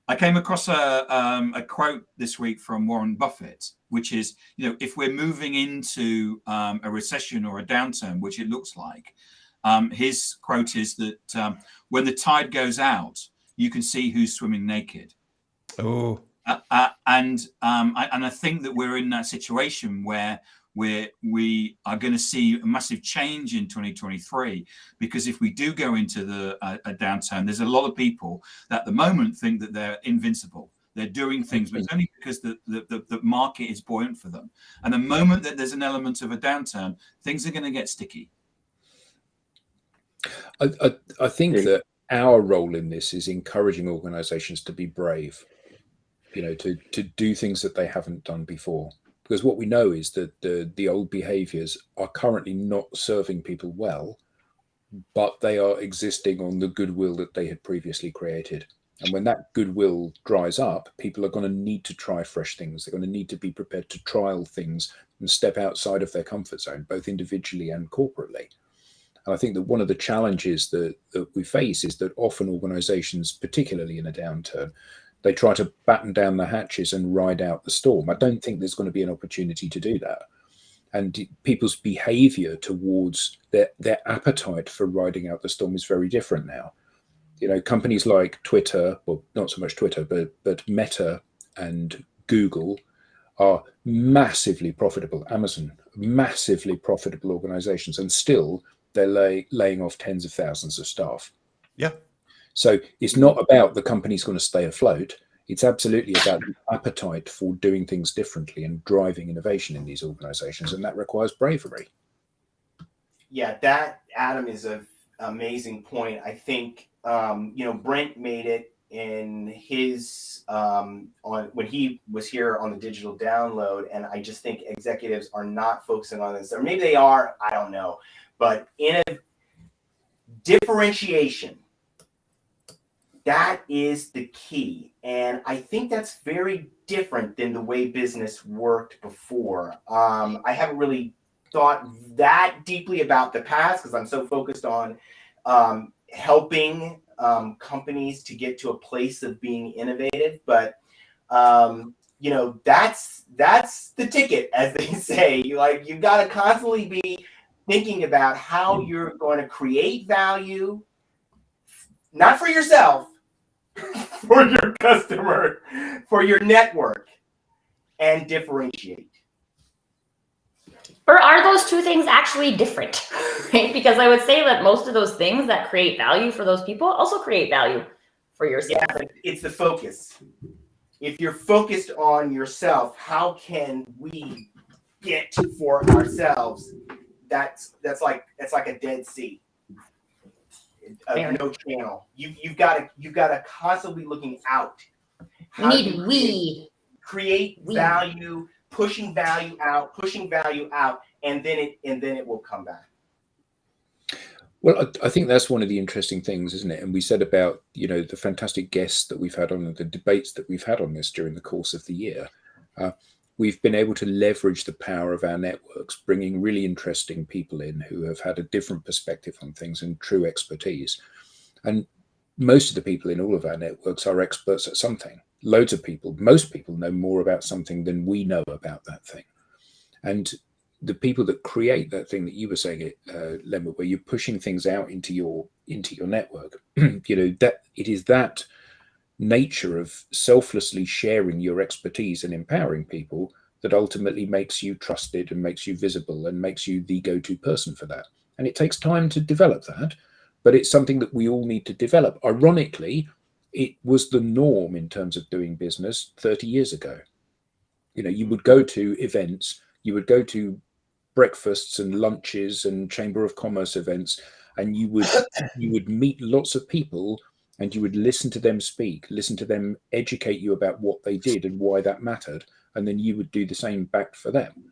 I came across a quote this week from Warren Buffett, which is, if we're moving into a recession or a downturn, which it looks like, his quote is that when the tide goes out, you can see who's swimming naked. Oh. And I think that we're in that situation where we are going to see a massive change in 2023, because if we do go into a downturn, there's a lot of people that at the moment think that they're invincible. They're doing things, but it's only because the market is buoyant for them. And the moment that there's an element of a downturn, things are going to get sticky. I think that our role in this is encouraging organizations to be brave, to do things that they haven't done before. Because what we know is that the old behaviors are currently not serving people well, but they are existing on the goodwill that they had previously created. And when that goodwill dries up, people are going to need to try fresh things. They're going to need to be prepared to trial things and step outside of their comfort zone, both individually and corporately. And I think that one of the challenges that we face is that often organizations, particularly in a downturn, they try to batten down the hatches and ride out the storm. I don't think there's going to be an opportunity to do that. And people's behavior towards their appetite for riding out the storm is very different now. Companies like Twitter, well, not so much Twitter, but Meta and Google are massively profitable. Amazon, massively profitable organizations, and still they're laying off tens of thousands of staff. Yeah. So it's not about the company's going to stay afloat. It's absolutely about the appetite for doing things differently and driving innovation in these organizations. And that requires bravery. Yeah, that, Adam, is an amazing point. I think, Brent made it in his, when he was here on the digital download. And I just think executives are not focusing on this, or maybe they are, I don't know. But in a differentiation, that is the key. And I think that's very different than the way business worked before. I haven't really thought that deeply about the past because I'm so focused on helping companies to get to a place of being innovative. But, that's the ticket, as they say. You've got to constantly be thinking about how you're going to create value, not for yourself, for your customer, for your network, and differentiate. Or are those two things actually different? Right? Because I would say that most of those things that create value for those people also create value for yourself. Yeah, it's the focus. if you're focused on yourself, how can we get for ourselves? That's like a dead sea. No channel. You've got to constantly looking out. We need create value, pushing value out, and then it will come back. Well, I think that's one of the interesting things, isn't it? And we said about, the fantastic guests that we've had on, the debates that we've had on this during the course of the year. We've been able to leverage the power of our networks, bringing really interesting people in who have had a different perspective on things and true expertise. And most of the people in all of our networks are experts at something. Most people know more about something than we know about that thing. And the people that create that thing that you were saying, Lemma, where you're pushing things out into your network, that it is that nature of selflessly sharing your expertise and empowering people that ultimately makes you trusted and makes you visible and makes you the go-to person for that. And it takes time to develop that, but it's something that we all need to develop. Ironically, it was the norm in terms of doing business 30 years ago. You would go to events, you would go to breakfasts and lunches and Chamber of Commerce events, and you would meet lots of people, and you would listen to them speak, listen to them educate you about what they did and why that mattered, and then you would do the same back for them.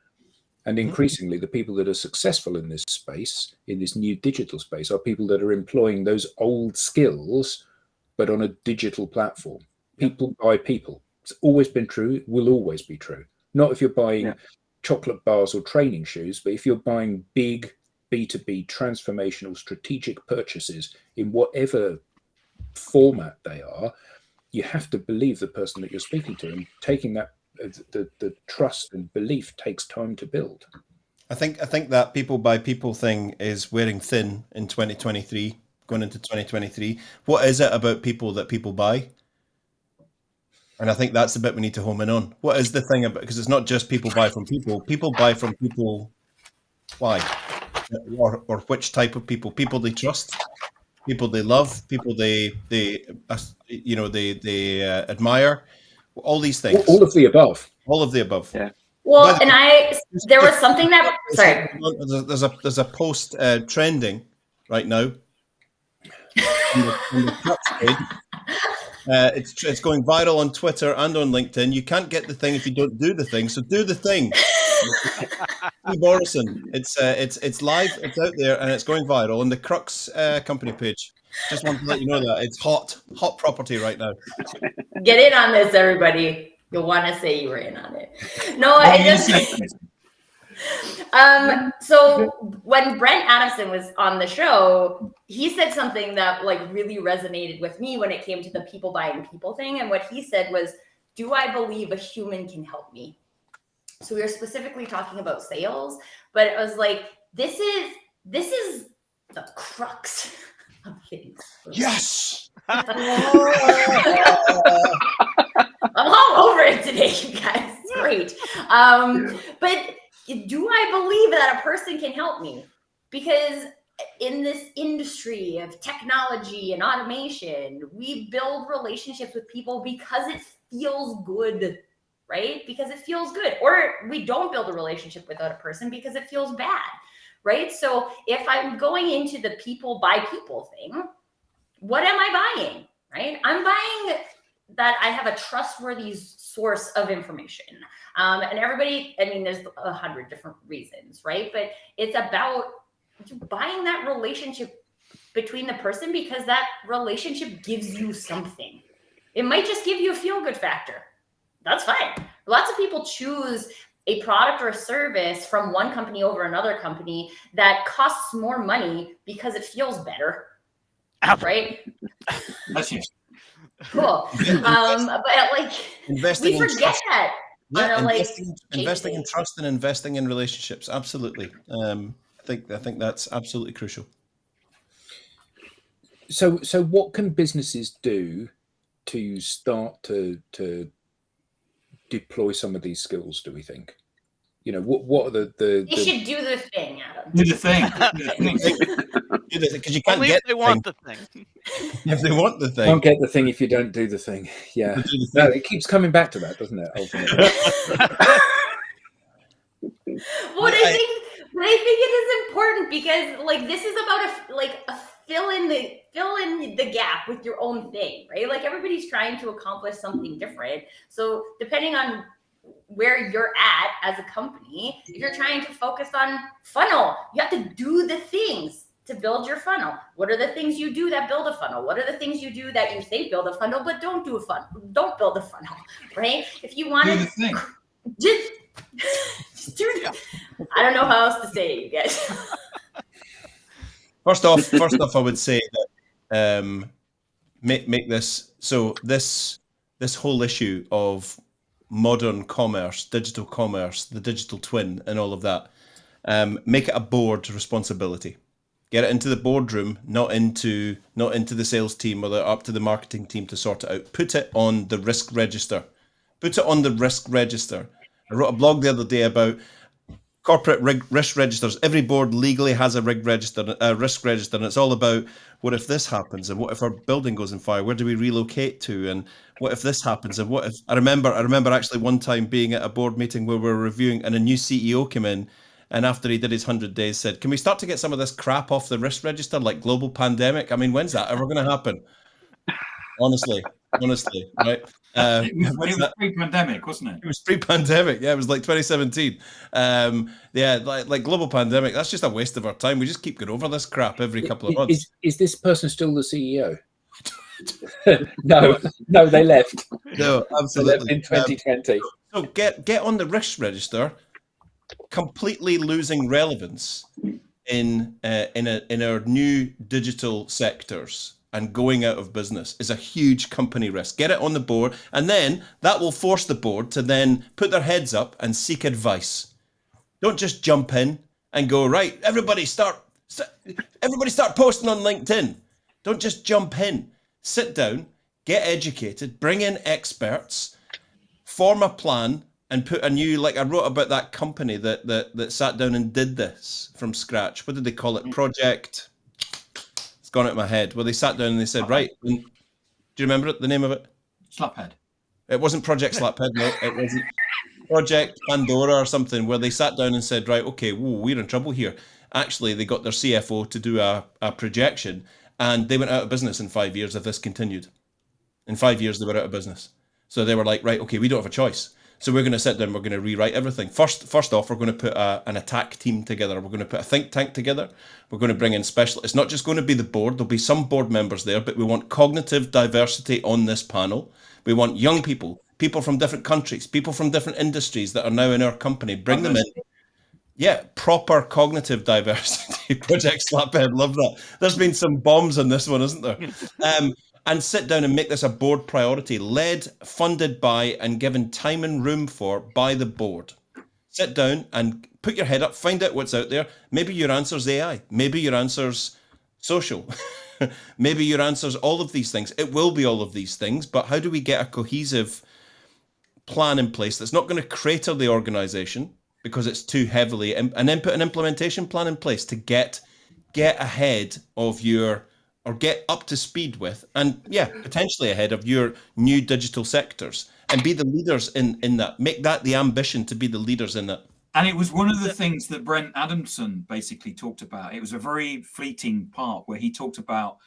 And increasingly, the people that are successful in this space, in this new digital space, are people that are employing those old skills, but on a digital platform. People buy people. It's always been true. It will always be true. Not if you're buying chocolate bars or training shoes, but if you're buying big B2B transformational strategic purchases in whatever format they are, you have to believe the person that you're speaking to, and taking that the trust and belief takes time to build. I think that people by people thing is wearing thin in 2023, going into 2023. What is it about people that people buy? And I think that's the bit we need to home in on. What is the thing about, because it's not just people buy from people. People buy from people. Why? Or which type of people? People they trust, people they love, people they admire. All these things. All of the above. All of the above. Yeah. Well, and there was something that, sorry. There's a post trending right now on the Crux page. It's going viral on Twitter and on LinkedIn. You can't get the thing if you don't do the thing. So do the thing. Steve Morrison. It's live. It's out there and it's going viral on the Crux company page. Just want to let you know that it's hot property right now. Get in on this, everybody. You'll want to say you were in on it. No, I just. So when Brent Adamson was on the show, he said something that really resonated with me when it came to the people buying people thing. And what he said was, do I believe a human can help me? So we were specifically talking about sales, but it was like, this is the crux of things. Yes. I'm all over it today, you guys. It's great. But do I believe that a person can help me? Because in this industry of technology and automation, we build relationships with people because it feels good, right? Because it feels good. Or we don't build a relationship without a person because it feels bad, right? So if I'm going into the people by people thing, what am I buying, right? I'm buying that I have a trustworthy source of information. And everybody, there's 100 different reasons, right? But it's about buying that relationship between the person because that relationship gives you something. It might just give you a feel-good factor. That's fine. Lots of people choose a product or a service from one company over another company that costs more money because it feels better, right? That's it. Cool. But investing we forget that. Yeah, investing in trust and investing in relationships. Absolutely. I think that's absolutely crucial. So what can businesses do to start to deploy some of these skills, do we think? What are the You should do the thing, Adam. Do the thing. Because you can't Only get if they want the thing. if they want the thing. Can't get the thing if you don't do the thing. Yeah. Do the No, thing. it keeps coming back to that, doesn't it? Ultimately. But I think it is important because like this is about a fill in the gap with your own thing, right? Like everybody's trying to accomplish something different. So depending on where you're at as a company, if you're trying to focus on funnel, you have to do the things to build your funnel. What are the things you do that build a funnel? What are the things you do that you say build a funnel, but don't build a funnel, right? If you want Do the to thing. just do that. I don't know how else to say it, you guys. First off, I would say that make this so this whole issue of modern commerce, digital commerce, the digital twin, and all of that, make it a board responsibility. Get it into the boardroom, not into the sales team or up to the marketing team to sort it out. Put it on the risk register. Put it on the risk register. I wrote a blog the other day about corporate risk registers. Every board legally has a risk register, and it's all about what if this happens, and what if our building goes on fire? Where do we relocate to? And what if this happens? And what if I remember actually one time being at a board meeting where we were reviewing, and a new CEO came in, and after he did his 100 days, said, "Can we start to get some of this crap off the risk register, like global pandemic? I mean, when's that ever going to happen?" Honestly, right? It was pre-pandemic, wasn't it? It was pre-pandemic. Yeah, it was like 2017. Yeah, like global pandemic. That's just a waste of our time. We just keep going over this crap every couple of months. Is this person still the CEO? No, they left. No, They absolutely. left in 2020. So get on the risk register. Completely losing relevance in our new digital sectors and going out of business is a huge company risk. Get it on the board, and then that will force the board to then put their heads up and seek advice. Don't just jump in and go, right, everybody start posting on LinkedIn. Don't just jump in. Sit down, get educated, bring in experts, form a plan, and put a new, like I wrote about that company that sat down and did this from scratch. What did they call it? Project. It's gone out of my head. Well, they sat down and they said, right. Do you remember it? The name of it? Slaphead. It wasn't Project Slaphead. No, it wasn't Project Pandora or something. Where they sat down and said, right, okay, whoa, we're in trouble here. Actually, they got their CFO to do a projection, and they went out of business in 5 years if this continued. In 5 years, they were out of business. So they were like, right, okay, we don't have a choice. So we're going to sit down, we're going to rewrite everything. First off, we're going to put an attack team together. We're going to put a think tank together. We're going to bring in specialists. It's not just going to be the board. There'll be some board members there, but we want cognitive diversity on this panel. We want young people from different countries, people from different industries that are now in our company. Bring them in. Yeah, proper cognitive diversity. Project Slaphead, love that. There's been some bombs on this one, isn't there? And sit down and make this a board priority, led, funded by, and given time and room for by the board. Sit down and put your head up, find out what's out there. Maybe your answer's AI. Maybe your answer's social. Maybe your answer's all of these things. It will be all of these things, but how do we get a cohesive plan in place that's not going to crater the organization because it's too heavily, and then put an implementation plan in place to get ahead of your, or get up to speed with, and potentially ahead of your new digital sectors, and be the leaders in that. Make that the ambition to be the leaders in that. And it was one of the things that Brent Adamson basically talked about. It was a very fleeting part where he talked about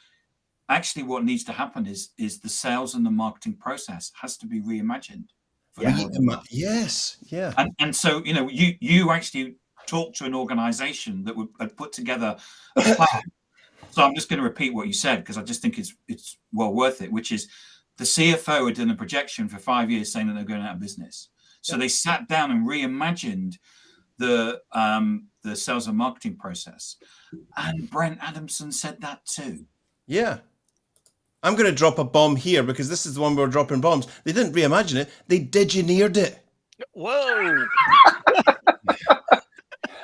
actually what needs to happen is the sales and the marketing process has to be reimagined. Yes. And so, you actually talked to an organization that had put together a plan. So I'm just going to repeat what you said because I just think it's well worth it, which is the CFO had done a projection for 5 years saying that they're going out of business. So they sat down and reimagined the sales and marketing process. And Brent Adamson said that too. Yeah. I'm going to drop a bomb here because this is the one where we're dropping bombs. They didn't reimagine it. They digineered it. Whoa.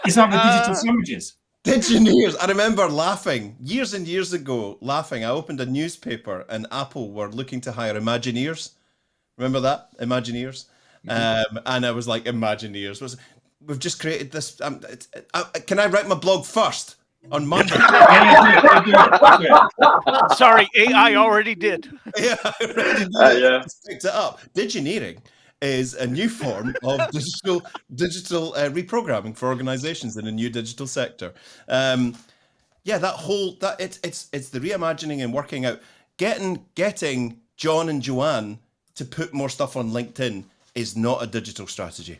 Is that the digital sandwiches? Digineers. I remember laughing years and years ago. I opened a newspaper and Apple were looking to hire Imagineers. Remember that? Imagineers. And I was like, Imagineers. We've just created this. Can I write my blog first? on Monday. Sorry, AI already did. Yeah, I already Yeah. picked it up. Digineering is a new form of digital reprogramming for organizations in a new digital sector. Yeah, it's the reimagining and working out, getting John and Joanne to put more stuff on LinkedIn is not a digital strategy.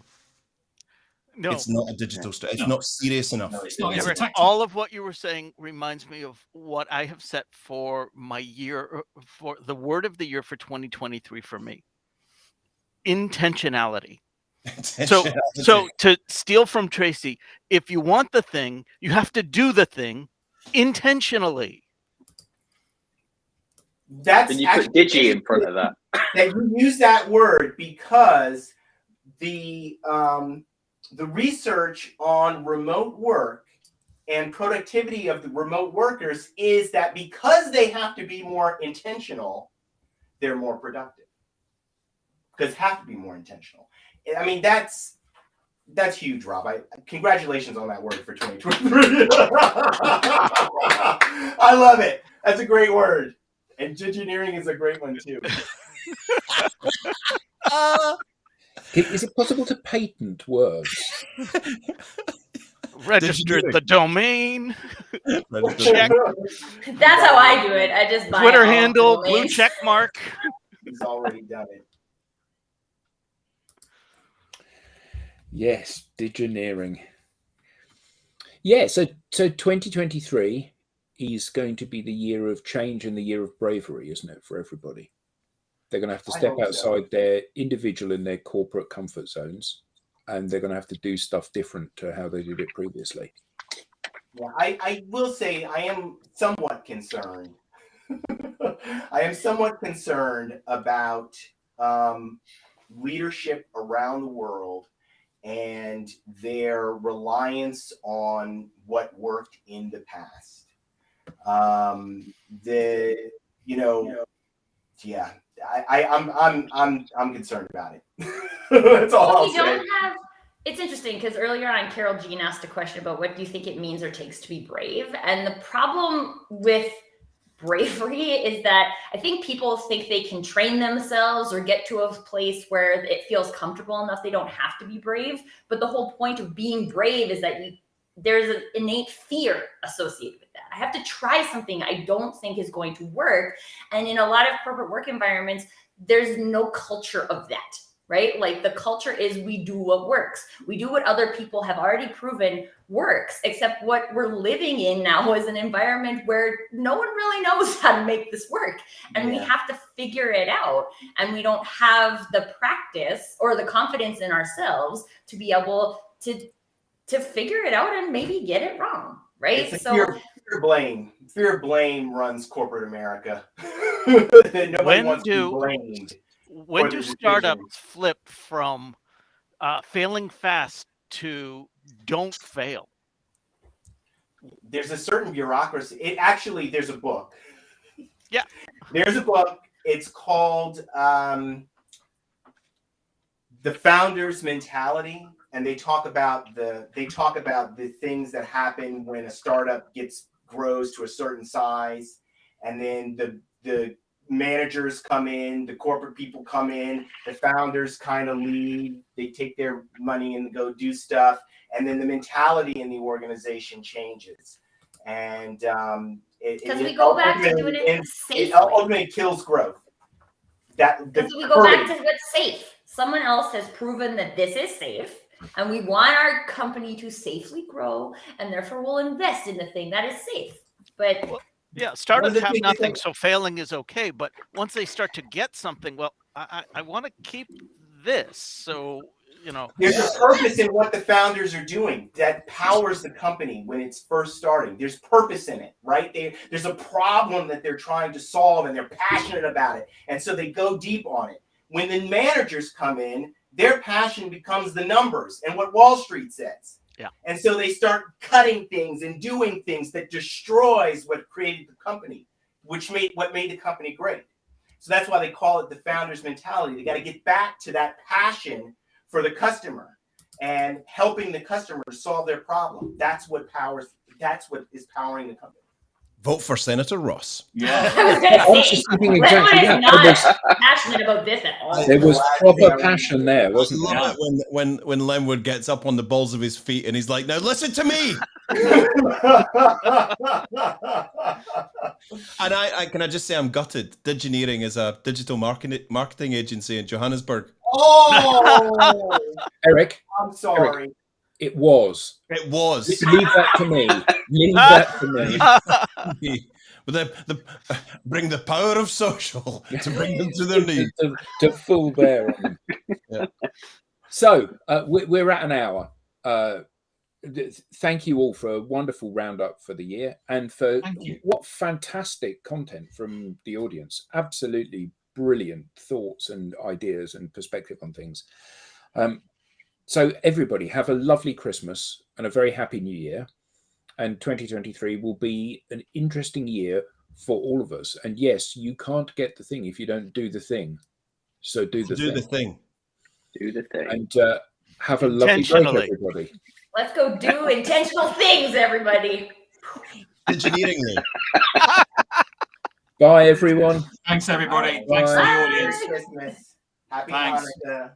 No, It's not a digital strategy. It's not serious enough. No, it's not. It's a Eric, tactic. all of what you were saying reminds me of what I have set for my year, for the word of the year for 2023 for me. Intentionality. So to steal from Tracy, if you want the thing, you have to do the thing intentionally. That's And you put digi in front of that. That you use that word because the research on remote work and productivity of the remote workers is that because they have to be more intentional, they're more productive. Because have to be more intentional. I mean, that's huge, Rob. Congratulations on that word for 2023. I love it. That's a great word. And engineering is a great one too. Is it possible to patent words? Registered the domain, Check. That's how I do it. I just buy Twitter all the handle, blue domains. check mark. He's already done it. Yes, digineering. Yeah, so 2023 is going to be the year of change and the year of bravery, isn't it, for everybody? They're going to have to step outside their individual and their corporate comfort zones, and they're going to have to do stuff different to how they did it previously. Yeah, I will say I am somewhat concerned. I am somewhat concerned about leadership around the world and their reliance on what worked in the past. I'm concerned about it. That's all I'll say. It's interesting because earlier on, Carol Jean asked a question about what do you think it means or takes to be brave? And the problem with bravery is that I think people think they can train themselves or get to a place where it feels comfortable enough they don't have to be brave. But the whole point of being brave is that there's an innate fear associated with that. I have to try something I don't think is going to work. And in a lot of corporate work environments, there's no culture of that, right? Like the culture is we do what works. We do what other people have already proven works, except what we're living in now is an environment where no one really knows how to make this work. And we have to figure it out. And we don't have the practice or the confidence in ourselves to be able to figure it out and maybe get it wrong, right? It's so fear of blame runs corporate America. Nobody wants to be blamed. When do startups flip from failing fast to don't fail? There's a certain bureaucracy. There's a book. Yeah. There's a book. It's called The Founder's Mentality. And they talk about the things that happen when a startup grows to a certain size, and then the managers come in, the corporate people come in, the founders kind of leave, they take their money and go do stuff, and then the mentality in the organization changes, and because we go back to doing it safely. It ultimately kills growth. Because we go back to what's safe. Someone else has proven that this is safe. And we want our company to safely grow, and therefore we'll invest in the thing that is safe. But startups have nothing, so failing is okay. But once they start to get something, well, I want to keep this. So, there's a purpose in what the founders are doing that powers the company when it's first starting. There's purpose in it, right? There's a problem that they're trying to solve, and they're passionate about it, and so they go deep on it. When the managers come in, their passion becomes the numbers and what Wall Street says. Yeah. And so they start cutting things and doing things that destroys what created the company, what made the company great. So that's why they call it the founder's mentality. They got to get back to that passion for the customer and helping the customer solve their problem. That's what powers that's what is powering the company. Vote for Senator Ross. Yeah. I was going I was to just say, thinking Glenwood exactly is that. not passionate about this at all. There was Glad proper they are- passion there, I wasn't love there? it when Lenwood gets up on the balls of his feet and he's like, "Now listen to me." And I can I just say I'm gutted. Digineering is a digital marketing agency in Johannesburg. Oh, Eric, I'm sorry. it was. It was. Leave that to me. Leave that to me. But the bring the power of social to bring them to their knees. to full bear on them. Yeah. So we're at an hour. Thank you all for a wonderful roundup for the year and for Thank you. what fantastic content from the audience. Absolutely brilliant thoughts and ideas and perspective on things. So everybody have a lovely Christmas and a very happy new year. And 2023 will be an interesting year for all of us. And yes, you can't get the thing if you don't do the thing. So do the thing. Do the thing. And have a lovely break, Intentionally. everybody. Let's go do intentional things, everybody. Engineeringly. Bye, everyone. Thanks, everybody. Bye. Thanks to the Bye. audience. Merry Christmas. Happy Thanks. Hanukkah.